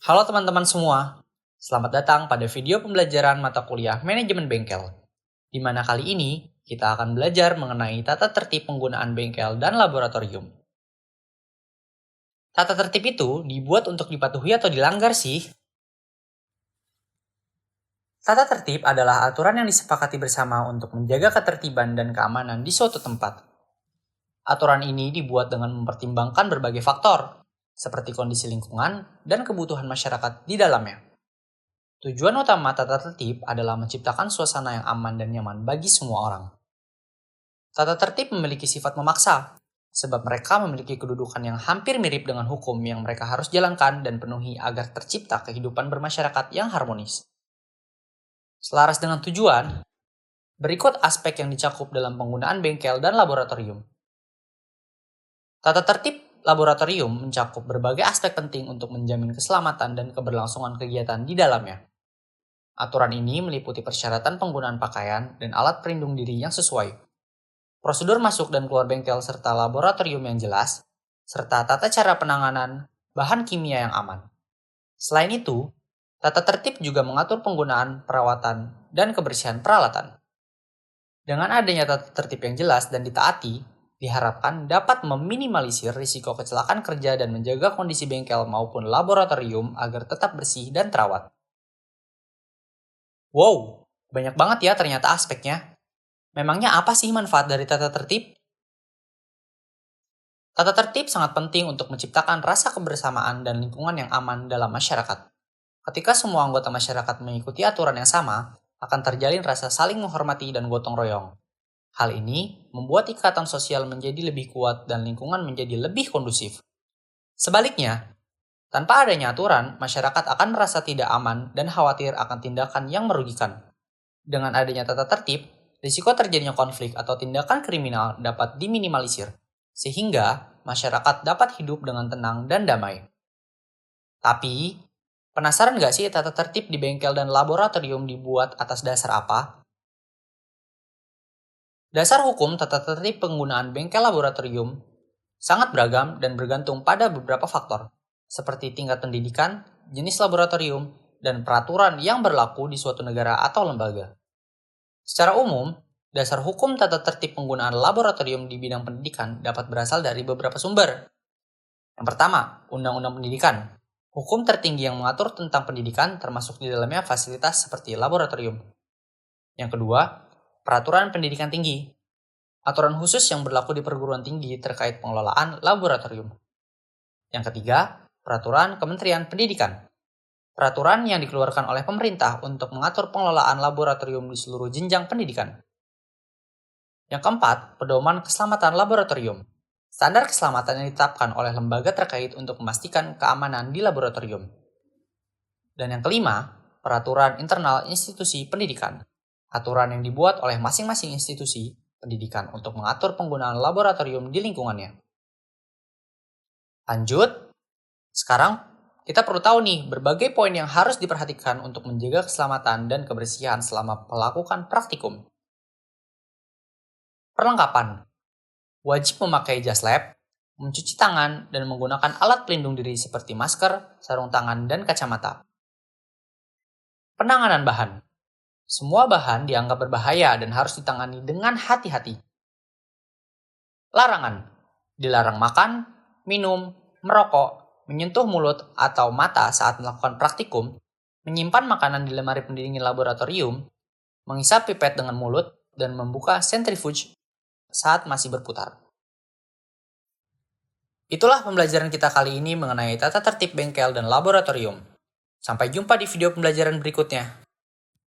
Halo teman-teman semua, selamat datang pada video pembelajaran mata kuliah Manajemen Bengkel. Di mana kali ini kita akan belajar mengenai tata tertib penggunaan bengkel dan laboratorium. Tata tertib itu dibuat untuk dipatuhi atau dilanggar sih. Tata tertib adalah aturan yang disepakati bersama untuk menjaga ketertiban dan keamanan di suatu tempat. Aturan ini dibuat dengan mempertimbangkan berbagai faktor, seperti kondisi lingkungan dan kebutuhan masyarakat di dalamnya. Tujuan utama tata tertib adalah menciptakan suasana yang aman dan nyaman bagi semua orang. Tata tertib memiliki sifat memaksa, sebab mereka memiliki kedudukan yang hampir mirip dengan hukum yang mereka harus jalankan dan penuhi agar tercipta kehidupan bermasyarakat yang harmonis. Selaras dengan tujuan, berikut aspek yang dicakup dalam penggunaan bengkel dan laboratorium. Tata tertib laboratorium mencakup berbagai aspek penting untuk menjamin keselamatan dan keberlangsungan kegiatan di dalamnya. Aturan ini meliputi persyaratan penggunaan pakaian dan alat pelindung diri yang sesuai, prosedur masuk dan keluar bengkel serta laboratorium yang jelas, serta tata cara penanganan bahan kimia yang aman. Selain itu, tata tertib juga mengatur penggunaan, perawatan, dan kebersihan peralatan. Dengan adanya tata tertib yang jelas dan ditaati, diharapkan dapat meminimalisir risiko kecelakaan kerja dan menjaga kondisi bengkel maupun laboratorium agar tetap bersih dan terawat. Wow, banyak banget ya ternyata aspeknya. Memangnya apa sih manfaat dari tata tertib? Tata tertib sangat penting untuk menciptakan rasa kebersamaan dan lingkungan yang aman dalam masyarakat. Ketika semua anggota masyarakat mengikuti aturan yang sama, akan terjalin rasa saling menghormati dan gotong royong. Hal ini membuat ikatan sosial menjadi lebih kuat dan lingkungan menjadi lebih kondusif. Sebaliknya, tanpa adanya aturan, masyarakat akan merasa tidak aman dan khawatir akan tindakan yang merugikan. Dengan adanya tata tertib, risiko terjadinya konflik atau tindakan kriminal dapat diminimalisir, sehingga masyarakat dapat hidup dengan tenang dan damai. Tapi, penasaran nggak sih tata tertib di bengkel dan laboratorium dibuat atas dasar apa? Dasar hukum tata tertib penggunaan bengkel laboratorium sangat beragam dan bergantung pada beberapa faktor, seperti tingkat pendidikan, jenis laboratorium, dan peraturan yang berlaku di suatu negara atau lembaga. Secara umum, dasar hukum tata tertib penggunaan laboratorium di bidang pendidikan dapat berasal dari beberapa sumber. Yang pertama, Undang-Undang Pendidikan. Hukum tertinggi yang mengatur tentang pendidikan termasuk di dalamnya fasilitas seperti laboratorium. Yang kedua, Peraturan Pendidikan Tinggi. Aturan khusus yang berlaku di perguruan tinggi terkait pengelolaan laboratorium. Yang ketiga, Peraturan Kementerian Pendidikan. Peraturan yang dikeluarkan oleh pemerintah untuk mengatur pengelolaan laboratorium di seluruh jenjang pendidikan. Yang keempat, Pedoman Keselamatan Laboratorium. Standar keselamatan yang ditetapkan oleh lembaga terkait untuk memastikan keamanan di laboratorium. Dan yang kelima, Peraturan Internal Institusi Pendidikan. Aturan yang dibuat oleh masing-masing institusi pendidikan untuk mengatur penggunaan laboratorium di lingkungannya. Lanjut, sekarang kita perlu tahu nih berbagai poin yang harus diperhatikan untuk menjaga keselamatan dan kebersihan selama melakukan praktikum. Perlengkapan. Wajib memakai jas lab, mencuci tangan, dan menggunakan alat pelindung diri seperti masker, sarung tangan, dan kacamata. Penanganan bahan. Semua bahan dianggap berbahaya dan harus ditangani dengan hati-hati. Larangan. Dilarang makan, minum, merokok, menyentuh mulut atau mata saat melakukan praktikum, menyimpan makanan di lemari pendingin laboratorium, menghisap pipet dengan mulut, dan membuka centrifuge saat masih berputar. Itulah pembelajaran kita kali ini mengenai tata tertib bengkel dan laboratorium. Sampai jumpa di video pembelajaran berikutnya.